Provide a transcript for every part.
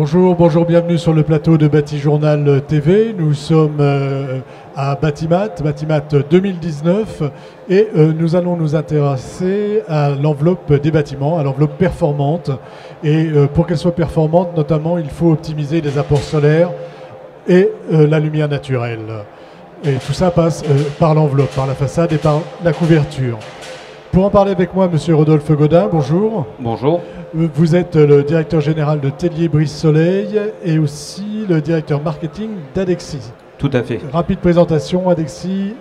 Bonjour, bonjour, bienvenue sur le plateau de Batijournal TV. Nous sommes à Batimat 2019 et nous allons nous intéresser à l'enveloppe des bâtiments, à l'enveloppe performante. Et pour qu'elle soit performante, notamment, il faut optimiser les apports solaires et la lumière naturelle. Et tout ça passe par l'enveloppe, par la façade et par la couverture. Pour en parler avec moi, Monsieur Rodolphe Godin, bonjour. Bonjour. Vous êtes le directeur général de Tellier Brice Soleil et aussi le directeur marketing d'Adexi. Tout à fait. Rapide présentation, Adexi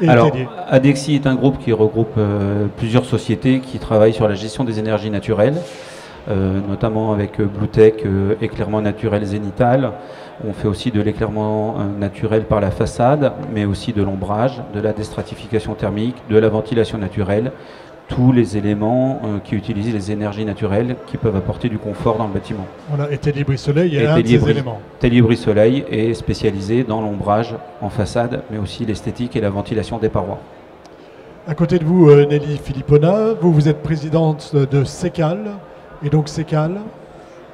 et Alors, Tellier. Adexi est un groupe qui regroupe plusieurs sociétés qui travaillent sur la gestion des énergies naturelles, notamment avec Bluetech, éclairement naturel zénital. On fait aussi de l'éclairement naturel par la façade, mais aussi de l'ombrage, de la déstratification thermique, de la ventilation naturelle, tous les éléments qui utilisent les énergies naturelles qui peuvent apporter du confort dans le bâtiment. Voilà, et Tellier Brice Soleil est un de ces éléments. Tellier Brice Soleil est spécialisé dans l'ombrage en façade, mais aussi l'esthétique et la ventilation des parois. À côté de vous, Nelly Philippona, vous êtes présidente de CECAL, et donc CECAL.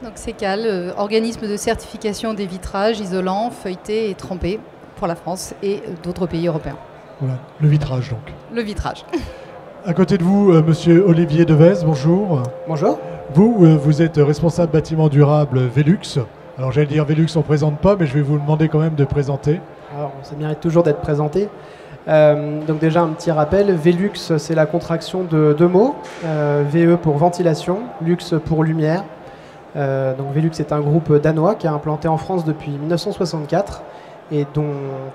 Donc CECAL, organisme de certification des vitrages isolants, feuilletés et trempés pour la France et d'autres pays européens. Voilà, le vitrage donc. Le vitrage. À côté de vous, Monsieur Olivier Devez, bonjour. Bonjour. Vous êtes responsable bâtiment durable Velux. Alors j'allais dire Velux, on ne présente pas, mais je vais vous demander quand même de présenter. Alors ça mérite toujours d'être présenté. Donc déjà un petit rappel, Velux c'est la contraction de deux mots, VE pour ventilation, Lux pour lumière. Donc Velux est un groupe danois qui est implanté en France depuis 1964 et dont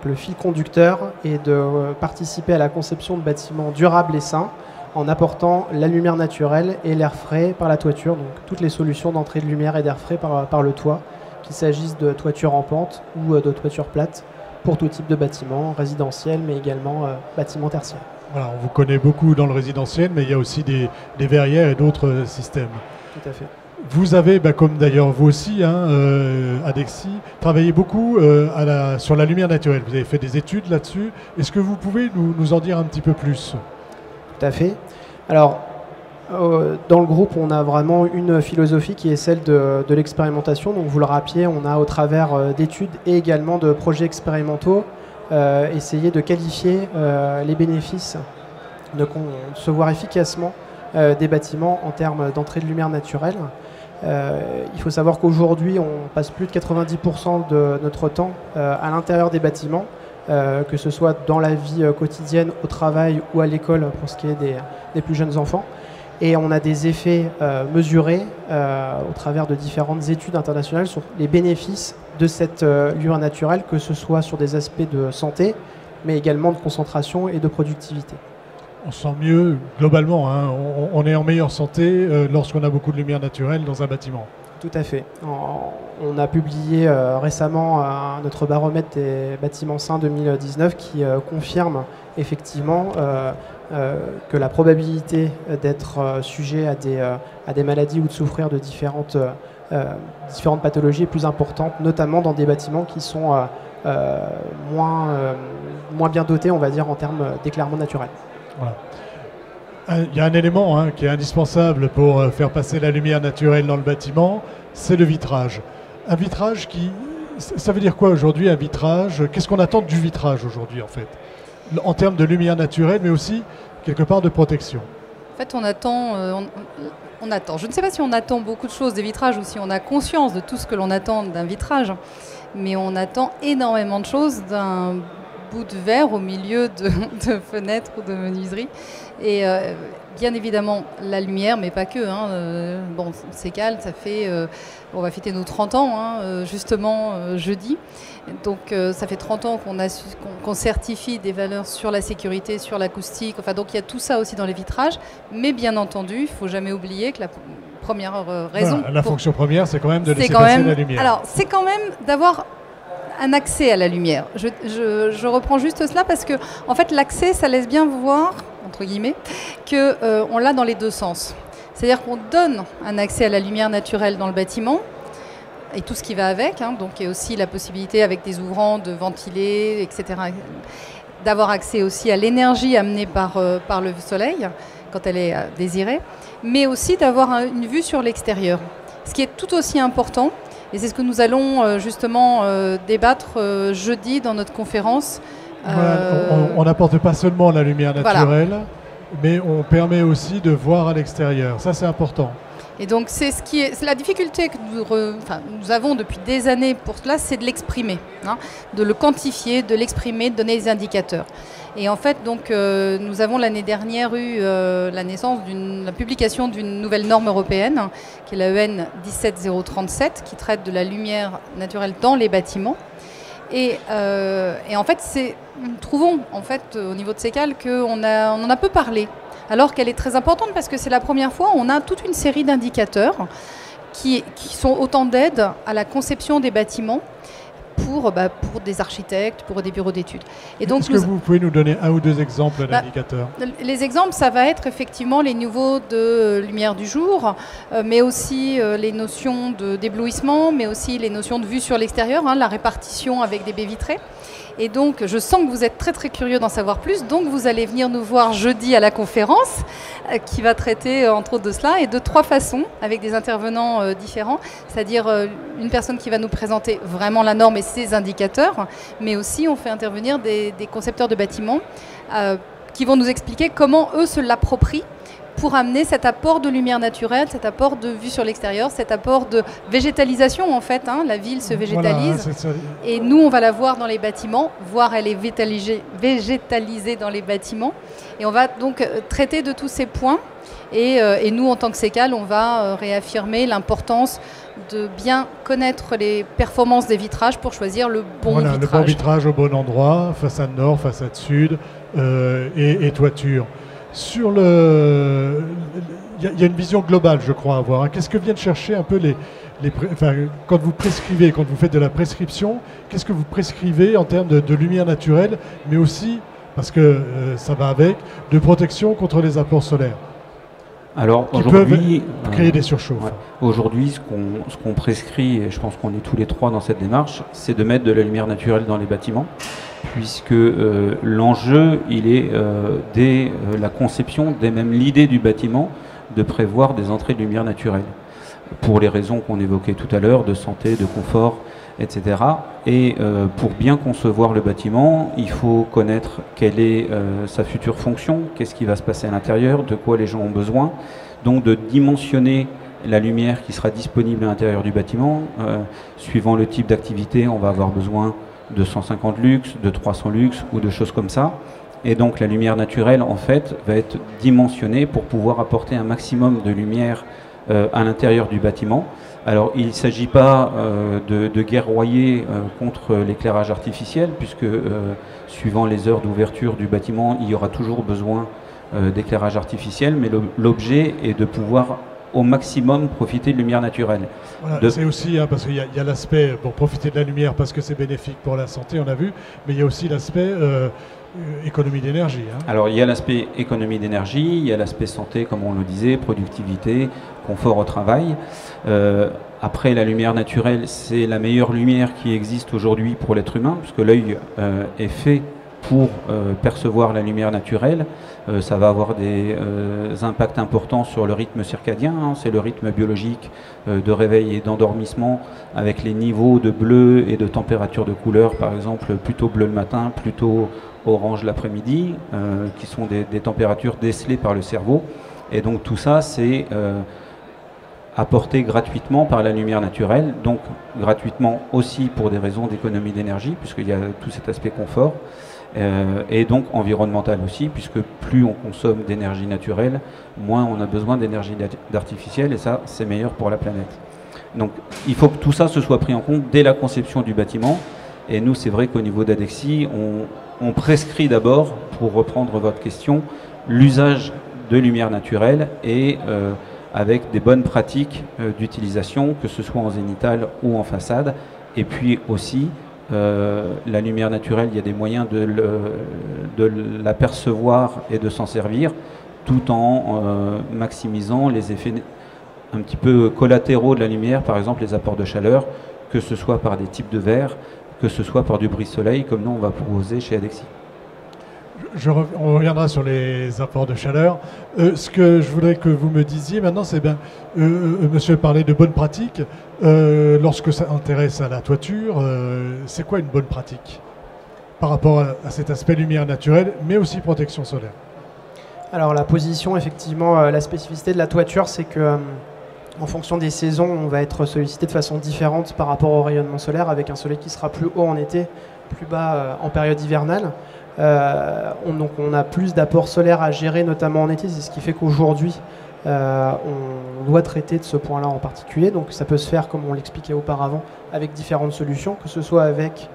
le fil conducteur est de participer à la conception de bâtiments durables et sains en apportant la lumière naturelle et l'air frais par la toiture, donc toutes les solutions d'entrée de lumière et d'air frais par le toit, qu'il s'agisse de toitures en pente ou de toitures plates pour tout type de bâtiments, résidentiels mais également bâtiments tertiaires. Voilà, on vous connaît beaucoup dans le résidentiel, mais il y a aussi des verrières et d'autres systèmes. Tout à fait. Vous avez, comme d'ailleurs vous aussi, Adexi, travaillé beaucoup sur la lumière naturelle. Vous avez fait des études là-dessus. Est-ce que vous pouvez nous en dire un petit peu plus? Tout à fait. Alors, dans le groupe, on a vraiment une philosophie qui est celle de l'expérimentation. Donc, vous le rappeliez, on a au travers d'études et également de projets expérimentaux essayé de qualifier les bénéfices de concevoir efficacement des bâtiments en termes d'entrée de lumière naturelle. Il faut savoir qu'aujourd'hui, on passe plus de 90% de notre temps à l'intérieur des bâtiments, que ce soit dans la vie quotidienne, au travail ou à l'école pour ce qui est des plus jeunes enfants. Et on a des effets mesurés au travers de différentes études internationales sur les bénéfices de cette lumière naturelle, que ce soit sur des aspects de santé, mais également de concentration et de productivité. On se sent mieux globalement, hein. On est en meilleure santé lorsqu'on a beaucoup de lumière naturelle dans un bâtiment. Tout à fait. On a publié récemment notre baromètre des bâtiments sains 2019 qui confirme effectivement que la probabilité d'être sujet à des maladies ou de souffrir de différentes pathologies est plus importante, notamment dans des bâtiments qui sont moins bien dotés, on va dire, en termes d'éclairement naturel. Voilà. Il y a un élément qui est indispensable pour faire passer la lumière naturelle dans le bâtiment, c'est le vitrage. Un vitrage ça veut dire quoi aujourd'hui, un vitrage? Qu'est-ce qu'on attend du vitrage aujourd'hui en fait? En termes de lumière naturelle, mais aussi quelque part de protection. En fait, on attend. Je ne sais pas si on attend beaucoup de choses des vitrages ou si on a conscience de tout ce que l'on attend d'un vitrage, mais on attend énormément de choses d'un bout de verre au milieu de fenêtres ou de menuiseries. Et bien évidemment la lumière, mais pas que. Bon, CECAL, on va fêter nos 30 ans justement jeudi. Donc ça fait 30 ans qu'on certifie des valeurs sur la sécurité, sur l'acoustique. Enfin, donc il y a tout ça aussi dans les vitrages. Mais bien entendu, il ne faut jamais oublier que la première raison... Voilà, la fonction première, c'est quand même de laisser passer la lumière. Alors, c'est quand même d'avoir un accès à la lumière. Je reprends juste cela parce que, en fait, l'accès, ça laisse bien voir, entre guillemets, qu'on l'a dans les deux sens. C'est-à-dire qu'on donne un accès à la lumière naturelle dans le bâtiment et tout ce qui va avec. Donc, il y a aussi la possibilité, avec des ouvrants, de ventiler, etc., d'avoir accès aussi à l'énergie amenée par le soleil, quand elle est désirée, mais aussi d'avoir une vue sur l'extérieur. Ce qui est tout aussi important, et c'est ce que nous allons justement débattre jeudi dans notre conférence. Voilà, on n'apporte pas seulement la lumière naturelle, voilà, mais on permet aussi de voir à l'extérieur. Ça, c'est important. Et donc, c'est la difficulté que nous avons depuis des années pour cela, c'est de l'exprimer, hein, de le quantifier, de l'exprimer, de donner des indicateurs. Et en fait, donc, nous avons l'année dernière eu la publication d'une nouvelle norme européenne, qui est la EN 17037, qui traite de la lumière naturelle dans les bâtiments. Et en fait, nous trouvons en fait, au niveau de CECAL qu'on en a peu parlé, alors qu'elle est très importante parce que c'est la première fois où on a toute une série d'indicateurs qui sont autant d'aides à la conception des bâtiments pour des architectes, pour des bureaux d'études. Est-ce que vous pouvez nous donner un ou deux exemples d'indicateurs? Les exemples, ça va être effectivement les niveaux de lumière du jour, mais aussi les notions d'éblouissement, mais aussi les notions de vue sur l'extérieur, hein, la répartition avec des baies vitrées. Et donc, je sens que vous êtes très très curieux d'en savoir plus. Donc, vous allez venir nous voir jeudi à la conférence qui va traiter entre autres de cela et de 3 façons avec des intervenants différents. C'est-à-dire une personne qui va nous présenter vraiment la norme et ses indicateurs, mais aussi on fait intervenir des concepteurs de bâtiments qui vont nous expliquer comment eux se l'approprient pour amener cet apport de lumière naturelle, cet apport de vue sur l'extérieur, cet apport de végétalisation en fait. Hein, la ville se végétalise et nous on va la voir dans les bâtiments, voire elle est végétalisée dans les bâtiments. Et on va donc traiter de tous ces points et nous en tant que CECAL, on va réaffirmer l'importance de bien connaître les performances des vitrages pour choisir le bon vitrage. Le bon vitrage au bon endroit, façade nord, façade sud et toiture. Sur il y a une vision globale, je crois, à avoir. Hein. Qu'est-ce que viennent chercher un peu quand vous prescrivez, quand vous faites de la prescription, qu'est-ce que vous prescrivez en termes de lumière naturelle, mais aussi, parce que ça va avec, de protection contre les apports solaires? Alors aujourd'hui, créer des surchauffes. Ouais. Aujourd'hui, ce qu'on prescrit, et je pense qu'on est tous les 3 dans cette démarche, c'est de mettre de la lumière naturelle dans les bâtiments, puisque l'enjeu, il est dès la conception, dès même l'idée du bâtiment, de prévoir des entrées de lumière naturelle, pour les raisons qu'on évoquait tout à l'heure, de santé, de confort, etc. Et pour bien concevoir le bâtiment, il faut connaître quelle est sa future fonction, qu'est-ce qui va se passer à l'intérieur, de quoi les gens ont besoin, donc de dimensionner la lumière qui sera disponible à l'intérieur du bâtiment. Suivant le type d'activité, on va avoir besoin de 150 lux, de 300 lux ou de choses comme ça. Et donc la lumière naturelle, en fait, va être dimensionnée pour pouvoir apporter un maximum de lumière à l'intérieur du bâtiment. Alors il ne s'agit pas de guerroyer contre l'éclairage artificiel, puisque suivant les heures d'ouverture du bâtiment, il y aura toujours besoin d'éclairage artificiel, mais l'objet est de pouvoir au maximum profiter de lumière naturelle. Voilà, c'est aussi, hein, parce qu'il y a l'aspect, pour profiter de la lumière parce que c'est bénéfique pour la santé, on a vu, mais il y a aussi l'aspect économie d'énergie. Hein. Alors il y a l'aspect économie d'énergie, il y a l'aspect santé, comme on le disait, productivité, confort au travail. Après, la lumière naturelle, c'est la meilleure lumière qui existe aujourd'hui pour l'être humain, puisque l'œil est fait pour percevoir la lumière naturelle. Ça va avoir des impacts importants sur le rythme circadien, hein, c'est le rythme biologique de réveil et d'endormissement, avec les niveaux de bleu et de température de couleur, par exemple plutôt bleu le matin, plutôt orange l'après-midi, qui sont des températures décelées par le cerveau. Et donc tout ça, c'est apporté gratuitement par la lumière naturelle, donc gratuitement aussi pour des raisons d'économie d'énergie, puisqu'il y a tout cet aspect confort, et donc environnemental aussi, puisque plus on consomme d'énergie naturelle, moins on a besoin d'énergie artificielle, et ça, c'est meilleur pour la planète. Donc il faut que tout ça se soit pris en compte dès la conception du bâtiment, et nous, c'est vrai qu'au niveau d'Adexi, on prescrit d'abord, pour reprendre votre question, l'usage de lumière naturelle et avec des bonnes pratiques d'utilisation, que ce soit en zénithal ou en façade. Et puis aussi, la lumière naturelle, il y a des moyens de l'apercevoir et de s'en servir, tout en maximisant les effets un petit peu collatéraux de la lumière, par exemple les apports de chaleur, que ce soit par des types de verre, que ce soit par du brise-soleil, comme nous on va proposer chez Adexi. On reviendra sur les apports de chaleur. Ce que je voudrais que vous me disiez maintenant, c'est bien, monsieur parlait de bonnes pratiques. Lorsque ça intéresse à la toiture, c'est quoi une bonne pratique par rapport à cet aspect lumière naturelle, mais aussi protection solaire? Alors la position, effectivement, la spécificité de la toiture, c'est que en fonction des saisons, on va être sollicité de façon différente par rapport au rayonnement solaire, avec un soleil qui sera plus haut en été, plus bas en période hivernale. Donc on a plus d'apports solaires à gérer, notamment en été. C'est ce qui fait qu'aujourd'hui, on doit traiter de ce point-là en particulier. Donc ça peut se faire, comme on l'expliquait auparavant, avec différentes solutions, que ce soit avec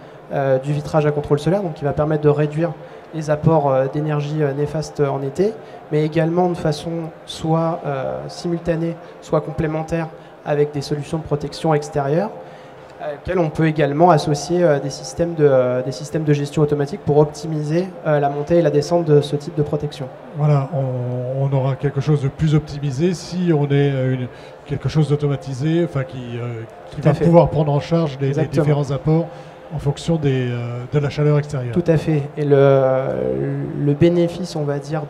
du vitrage à contrôle solaire, donc qui va permettre de réduire les apports d'énergie néfastes en été, mais également de façon soit simultanée, soit complémentaire avec des solutions de protection extérieure, auxquelles on peut également associer des systèmes de gestion automatique pour optimiser la montée et la descente de ce type de protection. Voilà, on aura quelque chose de plus optimisé si on est quelque chose d'automatisé, enfin qui va pouvoir prendre en charge les différents apports en fonction de la chaleur extérieure. Tout à fait. Et le bénéfice, on va dire,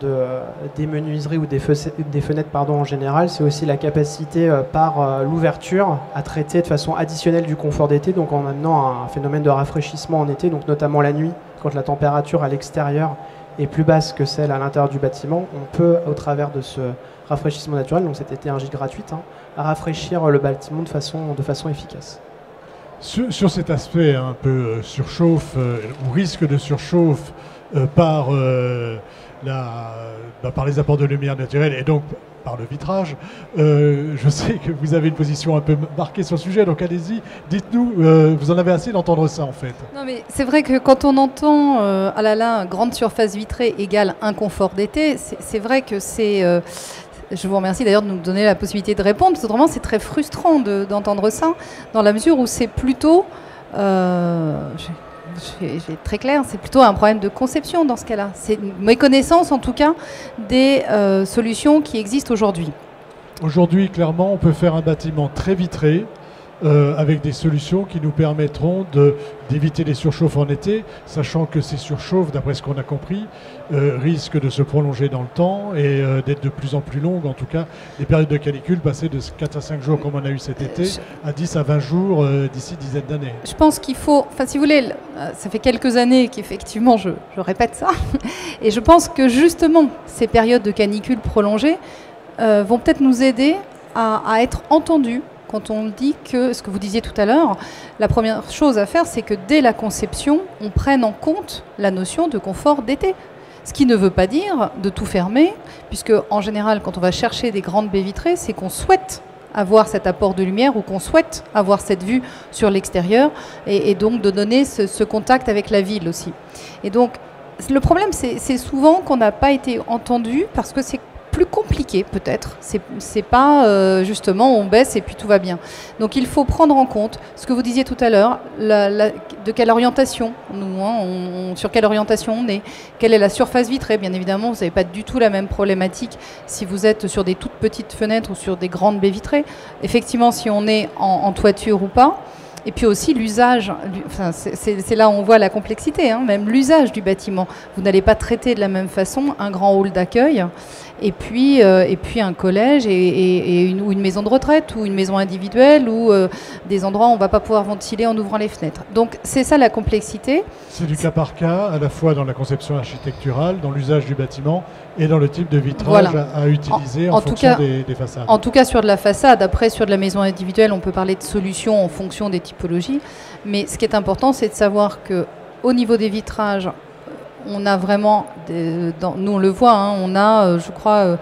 des menuiseries ou des fenêtres en général, c'est aussi la capacité par l'ouverture à traiter de façon additionnelle du confort d'été, donc en amenant un phénomène de rafraîchissement en été, donc notamment la nuit, quand la température à l'extérieur est plus basse que celle à l'intérieur du bâtiment, on peut, au travers de ce rafraîchissement naturel, donc cette énergie gratuite, rafraîchir le bâtiment de façon efficace. Sur cet aspect un peu surchauffe ou risque de surchauffe par les apports de lumière naturelle et donc par le vitrage, je sais que vous avez une position un peu marquée sur le sujet, donc allez-y, dites-nous, vous en avez assez d'entendre ça en fait. Non mais c'est vrai que quand on entend ah là là, grande surface vitrée égale inconfort d'été, c'est vrai que c'est... Je vous remercie d'ailleurs de nous donner la possibilité de répondre, parce que vraiment c'est très frustrant d'entendre ça, dans la mesure où c'est plutôt, je vais être très clair, c'est plutôt un problème de conception dans ce cas-là. C'est une méconnaissance en tout cas des solutions qui existent aujourd'hui. Aujourd'hui, clairement, on peut faire un bâtiment très vitré, avec des solutions qui nous permettront d'éviter les surchauffes en été, sachant que ces surchauffes, d'après ce qu'on a compris, risquent de se prolonger dans le temps et d'être de plus en plus longues. En tout cas, les périodes de canicule passer de 4 à 5 jours comme on a eu cet été à 10 à 20 jours d'ici dizaine d'années. Je pense qu'il faut, enfin si vous voulez, ça fait quelques années qu'effectivement je répète ça, et je pense que justement ces périodes de canicule prolongées vont peut-être nous aider à être entendus. Quand on dit que, ce que vous disiez tout à l'heure, la première chose à faire, c'est que dès la conception, on prenne en compte la notion de confort d'été. Ce qui ne veut pas dire de tout fermer, puisque en général, quand on va chercher des grandes baies vitrées, c'est qu'on souhaite avoir cet apport de lumière ou qu'on souhaite avoir cette vue sur l'extérieur et donc de donner ce contact avec la ville aussi. Et donc, le problème, c'est souvent qu'on n'a pas été entendu parce que c'est plus compliqué peut-être, c'est pas justement on baisse et puis tout va bien. Donc il faut prendre en compte ce que vous disiez tout à l'heure, de quelle orientation nous, sur quelle orientation on est, quelle est la surface vitrée. Bien évidemment, vous n'avez pas du tout la même problématique si vous êtes sur des toutes petites fenêtres ou sur des grandes baies vitrées. Effectivement, si on est en toiture ou pas. Et puis aussi l'usage, enfin, c'est là où on voit la complexité, même l'usage du bâtiment. Vous n'allez pas traiter de la même façon un grand hall d'accueil et puis un collège ou une maison de retraite ou une maison individuelle ou des endroits où on ne va pas pouvoir ventiler en ouvrant les fenêtres. Donc c'est ça la complexité. C'est du cas par cas, à la fois dans la conception architecturale, dans l'usage du bâtiment et dans le type de vitrage à utiliser en fonction des façades. En tout cas sur de la façade, après sur de la maison individuelle, on peut parler de solutions en fonction des typologies. Mais ce qui est important, c'est de savoir qu'au niveau des vitrages, on a vraiment, nous on le voit, on a je crois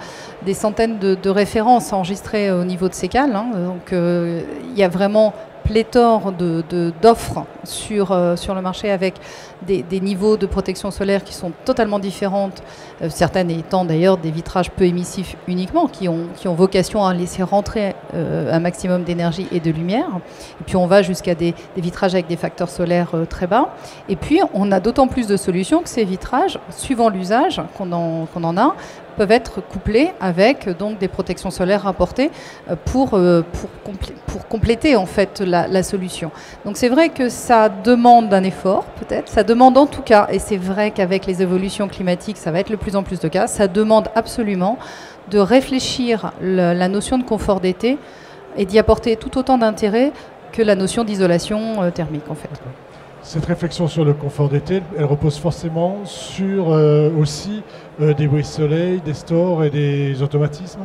des centaines de références enregistrées au niveau de CECAL. Donc il y a vraiment pléthore d'offres sur le marché avec des niveaux de protection solaire qui sont totalement différentes, certaines étant d'ailleurs des vitrages peu émissifs uniquement, qui ont vocation à laisser rentrer un maximum d'énergie et de lumière. Et puis on va jusqu'à des vitrages avec des facteurs solaires très bas. Et puis on a d'autant plus de solutions que ces vitrages, suivant l'usage qu'on en a, peuvent être couplés avec donc des protections solaires rapportées pour compléter en fait la solution. Donc c'est vrai que ça demande un effort peut-être, ça demande en tout cas, et c'est vrai qu'avec les évolutions climatiques ça va être de plus en plus de cas, ça demande absolument de réfléchir la notion de confort d'été et d'y apporter tout autant d'intérêt que la notion d'isolation thermique en fait. Cette réflexion sur le confort d'été, elle repose forcément sur aussi des brise-soleil, des stores et des automatismes?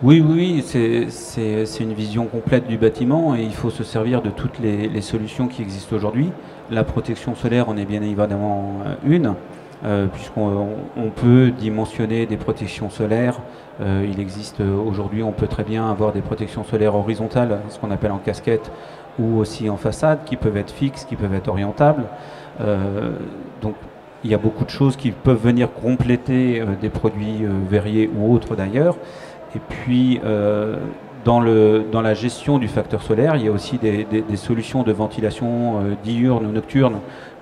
Oui, c'est une vision complète du bâtiment et il faut se servir de toutes les solutions qui existent aujourd'hui. La protection solaire en est bien évidemment une, puisqu'on peut dimensionner des protections solaires. Il existe aujourd'hui, on peut très bien avoir des protections solaires horizontales, ce qu'on appelle en casquette, ou aussi en façade, qui peuvent être fixes, qui peuvent être orientables. Donc il y a beaucoup de choses qui peuvent venir compléter des produits verriers ou autres d'ailleurs. Et puis dans la gestion du facteur solaire, il y a aussi des solutions de ventilation diurne ou nocturne,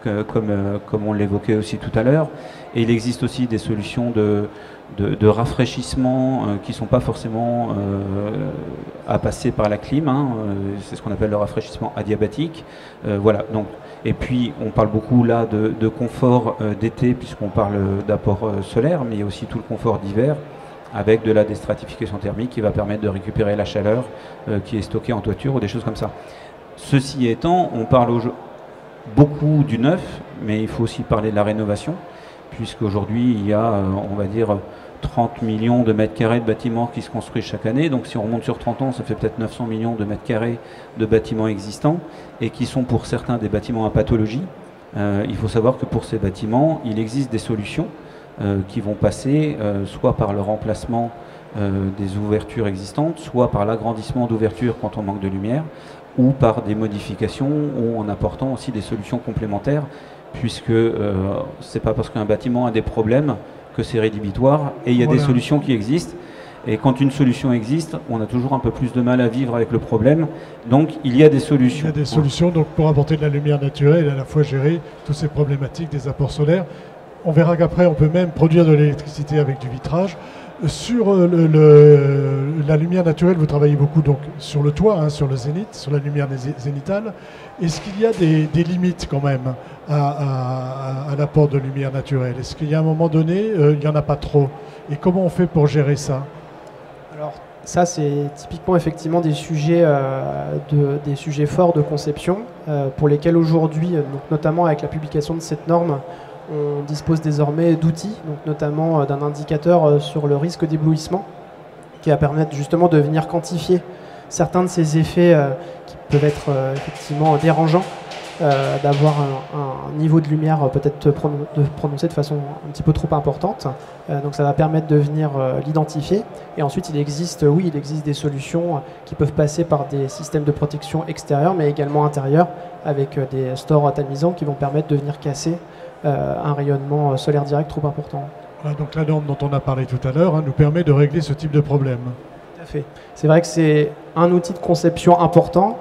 comme on l'évoquait aussi tout à l'heure. Et il existe aussi des solutions de rafraîchissement qui ne sont pas forcément à passer par la clim. C'est ce qu'on appelle le rafraîchissement adiabatique. Voilà. Donc, et puis on parle beaucoup là de confort d'été puisqu'on parle d'apport solaire, mais il y a aussi tout le confort d'hiver avec de la déstratification thermique qui va permettre de récupérer la chaleur qui est stockée en toiture ou des choses comme ça. Ceci étant, on parle beaucoup du neuf, mais il faut aussi parler de la rénovation, puisqu'aujourd'hui il y a, on va dire, 30 millions de mètres carrés de bâtiments qui se construisent chaque année. Donc si on remonte sur 30 ans, ça fait peut-être 900 millions de mètres carrés de bâtiments existants et qui sont pour certains des bâtiments à pathologie. Il faut savoir que pour ces bâtiments, il existe des solutions qui vont passer soit par le remplacement des ouvertures existantes, soit par l'agrandissement d'ouvertures quand on manque de lumière, ou par des modifications ou en apportant aussi des solutions complémentaires, puisque c'est pas parce qu'un bâtiment a des problèmes que c'est rédhibitoire, et il y a des solutions qui existent. Et quand une solution existe, on a toujours un peu plus de mal à vivre avec le problème. Donc il y a des solutions. Il y a des solutions donc, pour apporter de la lumière naturelle et à la fois gérer toutes ces problématiques des apports solaires. On verra qu'après, on peut même produire de l'électricité avec du vitrage. Sur la lumière naturelle, vous travaillez beaucoup donc, sur le toit, sur le zénith, sur la lumière zénithale. Est-ce qu'il y a des limites quand même à l'apport de lumière naturelle? Est-ce qu'il y a un moment donné, il n'y en a pas trop? Et comment on fait pour gérer ça? Alors ça, c'est typiquement effectivement des sujets forts de conception pour lesquels aujourd'hui, notamment avec la publication de cette norme, on dispose désormais d'outils, donc notamment d'un indicateur sur le risque d'éblouissement qui va permettre justement de venir quantifier certains de ces effets qui peuvent être effectivement dérangeants, d'avoir un niveau de lumière peut-être prononcé de façon un petit peu trop importante. Donc ça va permettre de venir l'identifier. Et ensuite, il existe des solutions qui peuvent passer par des systèmes de protection extérieurs, mais également intérieurs, avec des stores tamisants qui vont permettre de venir casser un rayonnement solaire direct trop important. Voilà, donc la norme dont on a parlé tout à l'heure nous permet de régler ce type de problème. Tout à fait. C'est vrai que c'est un outil de conception important.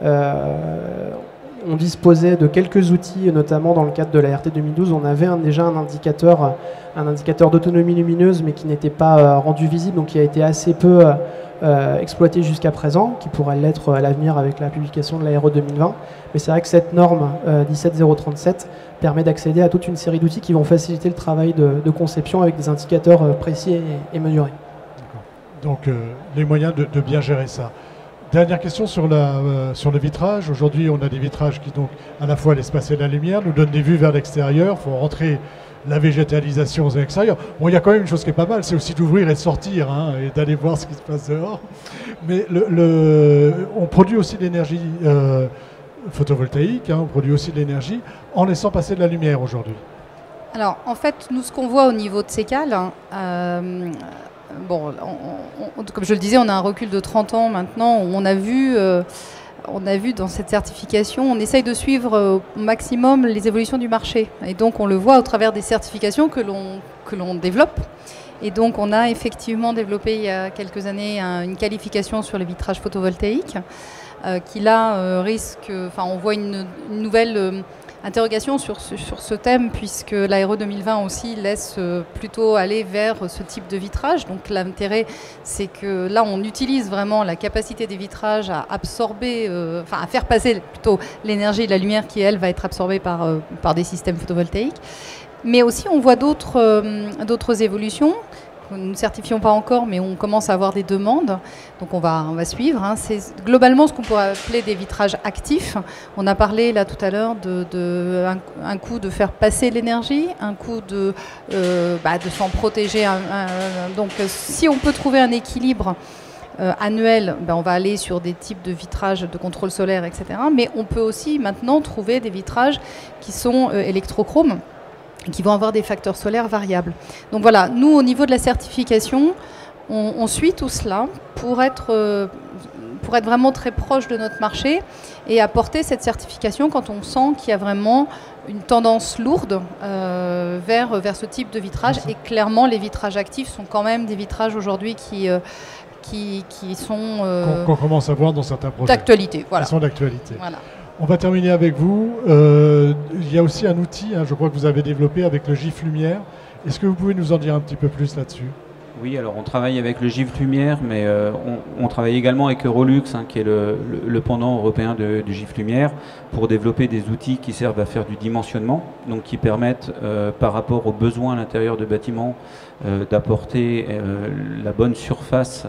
On disposait de quelques outils, notamment dans le cadre de la RT 2012. On avait déjà un indicateur d'autonomie lumineuse, mais qui n'était pas rendu visible, donc qui a été assez peu exploité jusqu'à présent, qui pourrait l'être à l'avenir avec la publication de la RE 2020. Mais c'est vrai que cette norme 17037 permet d'accéder à toute une série d'outils qui vont faciliter le travail de conception avec des indicateurs précis et mesurés. Donc les moyens de bien gérer ça. Dernière question sur le vitrage. Aujourd'hui, on a des vitrages qui, donc, à la fois laissent passer la lumière, nous donnent des vues vers l'extérieur. Il faut rentrer la végétalisation à l'extérieur. Bon, il y a quand même une chose qui est pas mal, c'est aussi d'ouvrir et de sortir et d'aller voir ce qui se passe dehors. Mais on produit aussi de l'énergie photovoltaïque, on produit aussi de l'énergie en laissant passer de la lumière aujourd'hui. Alors, en fait, nous, ce qu'on voit au niveau de Sécal, bon, comme je le disais, on a un recul de 30 ans maintenant. On a vu dans cette certification, on essaye de suivre au maximum les évolutions du marché. Et donc, on le voit au travers des certifications que l'on développe. Et donc, on a effectivement développé il y a quelques années une qualification sur les vitrages photovoltaïques qui là risque... Enfin, on voit une nouvelle... Interrogation sur ce thème, puisque l'Aéro 2020 aussi laisse plutôt aller vers ce type de vitrage. Donc l'intérêt, c'est que là, on utilise vraiment la capacité des vitrages à absorber, enfin à faire passer plutôt l'énergie de la lumière qui, elle, va être absorbée par des systèmes photovoltaïques. Mais aussi, on voit d'autres évolutions. Nous ne certifions pas encore, mais on commence à avoir des demandes, donc on va suivre. Hein. C'est globalement ce qu'on pourrait appeler des vitrages actifs. On a parlé là tout à l'heure un coup de faire passer l'énergie, un coup de s'en protéger. Donc si on peut trouver un équilibre annuel, on va aller sur des types de vitrages de contrôle solaire, etc. Mais on peut aussi maintenant trouver des vitrages qui sont électrochromes, qui vont avoir des facteurs solaires variables. Donc voilà, nous, au niveau de la certification, on suit tout cela pour être vraiment très proche de notre marché et apporter cette certification quand on sent qu'il y a vraiment une tendance lourde vers ce type de vitrage. Et clairement, les vitrages actifs sont quand même des vitrages aujourd'hui qui sont... qu'on commence à voir dans certains projets. D'actualité, voilà. Qui sont d'actualité. Voilà. On va terminer avec vous. Il y a aussi un outil, je crois que vous avez développé avec le GIF Lumière. Est-ce que vous pouvez nous en dire un petit peu plus là-dessus? Oui, alors on travaille avec le GIF Lumière, mais on travaille également avec Eurolux, qui est le pendant européen du GIF Lumière, pour développer des outils qui servent à faire du dimensionnement, donc qui permettent, par rapport aux besoins à l'intérieur de bâtiments, d'apporter la bonne surface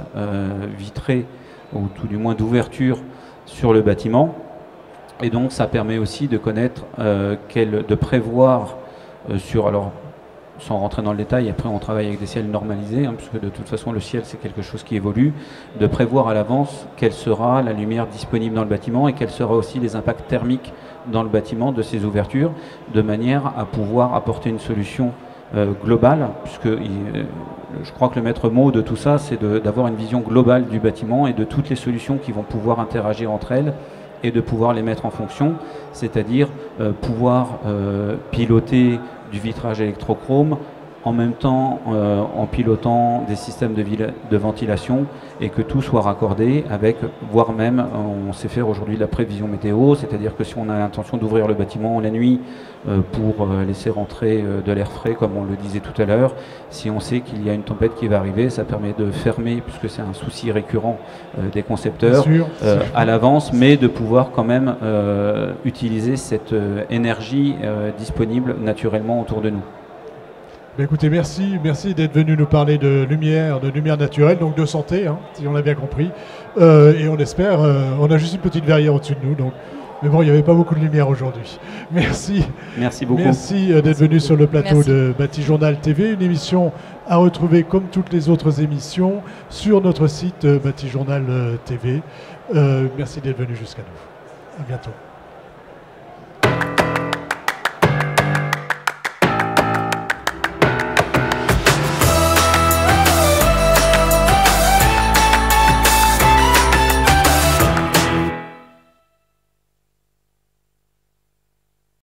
vitrée, ou tout du moins d'ouverture sur le bâtiment. Et donc ça permet aussi de connaître, de prévoir alors sans rentrer dans le détail, après on travaille avec des ciels normalisés, puisque de toute façon le ciel c'est quelque chose qui évolue, de prévoir à l'avance quelle sera la lumière disponible dans le bâtiment et quels seront aussi les impacts thermiques dans le bâtiment de ces ouvertures, de manière à pouvoir apporter une solution globale, puisque je crois que le maître mot de tout ça, c'est d'avoir une vision globale du bâtiment et de toutes les solutions qui vont pouvoir interagir entre elles, et de pouvoir les mettre en fonction, c'est-à-dire pouvoir piloter du vitrage électrochrome en même temps en pilotant des systèmes de ventilation et que tout soit raccordé avec, voire même, on sait faire aujourd'hui de la prévision météo, c'est-à-dire que si on a l'intention d'ouvrir le bâtiment la nuit pour laisser rentrer de l'air frais, comme on le disait tout à l'heure, si on sait qu'il y a une tempête qui va arriver, ça permet de fermer, puisque c'est un souci récurrent des concepteurs, à l'avance, mais de pouvoir quand même utiliser cette énergie disponible naturellement autour de nous. Écoutez, merci d'être venu nous parler de lumière naturelle, donc de santé, si on l'a bien compris. Et on espère, on a juste une petite verrière au-dessus de nous, donc. Mais bon, il n'y avait pas beaucoup de lumière aujourd'hui. Merci. Merci beaucoup. Merci d'être venu sur le plateau de Batijournal TV, une émission à retrouver comme toutes les autres émissions sur notre site Batijournal TV. Merci d'être venu jusqu'à nous. À bientôt.